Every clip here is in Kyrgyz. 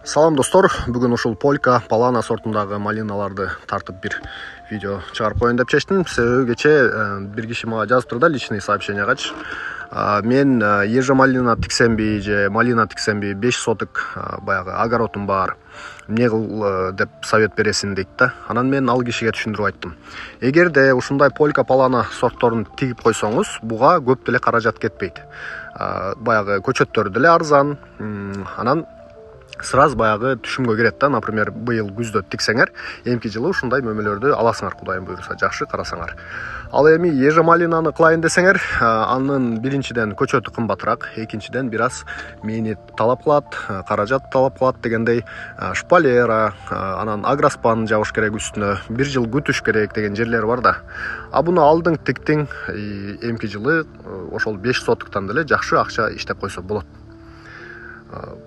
Салам достор, бүгін ушул Полька Палана сортундагы малиналарды тартып бир видео чыгарып коеюн деп чечтим. Себеби кечээ бир киши мага жазып турду личный сообщениягачы. Мен ежа малина тиксемби же малина тиксемби 5 соток баягы огородум бар. Эмне кыл деп совет бересиң дейт да. Анан мен ал кишиге түшүндүрүп айттым. Эгерде ушундай Полька Палана сортторун тигип койсоңуз, буга көп деле каражат кетпейт. Баягы көчөттөрү деле арзан. Анан сразу баягы түшүмгө кирет да. Например, быйыл күздө тиксеңер, эмки жылы ушундай мөмөлөрдү аласыңар, Кудайым буйруса, жакшы карасаңар. Ал эми ежа малинаны кылайын десеңер, анын биринчиден көчөтү кымбатыраак, экинчиден бир аз мээнет талап кылат, каражат талап кылат дегендей, шпалера, анан агроспан жабыш керек үстүнө, бир жыл күтүш керек деген жерлер бар да. Буну алдың тиктиң, эмки жылы ошол 5 сотуктан деле жакшы акча иштеп койсо болот.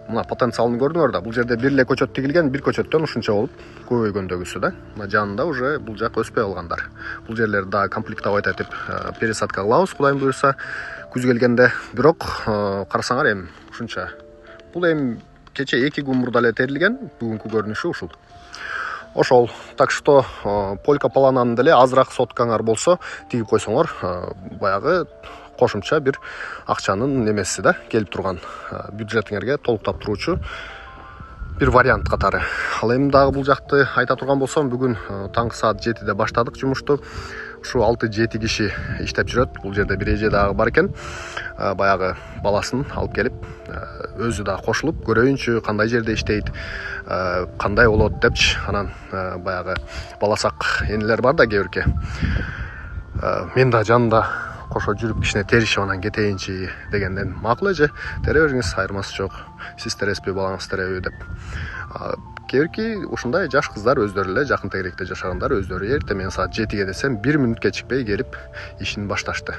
Мына потенциалын көрдүңөр да. Бул жерде бир эле көчөт тигилген, бир көчөттөн ушунча болуп көбөйгөндөгүсү да. Мына жанында уже бул жак өспөй калгандар. Бул жерлерди да комплектовать этип пересадка кылабыз, Кудайым буйруса, күз келгенде. Бирок карасаңар эми ушунча. Бул эми кече 2 күн мурда эле терилген, бүгүнкү көрүнүшү ушул. Ошол. Так что Полька Палананын деле азыраак соткаңар болсо, тигип койсоңор, баягы кошумча бир акчанын немеси да, келип турган, бюджетиңерге толуктап туруучу бир вариант катары. Ал эми дагы бул жакты айта турган болсом, бүгүн таңкы саат 7-де баштадык жумушту. Ушу 6-7 киши иштеп жүрөт. Бул жерде бир эже дагы бар экен. Баягы баласын алып келип, өзү да кошулуп көрөйүнчү, кандай жерде иштейт, кандай болот депчи. Анан баягы баласак энелер бар да кээ-бирке. Мен да жанында кошо жүрүп кичине теришип анан кетейинчи дегенден, макул эже, тере бериңиз, айырмасы жок. Сиз тереспи, балаңыз тереби деп. Кээ-бирки ушундай жаш кыздар өздөрү эле жакын тегеректе жашагандар өздөрү эрте мен саат 7-ге десем 1 мүнөт кечикпей келип ишин башташты.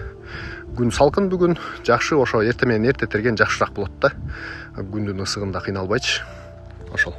Күн салкын бүгүн, жакшы, ошо эрте менен эрте терген жакшыраак болот да. Күндүн ысыгында кыйналбайчы. Ошол.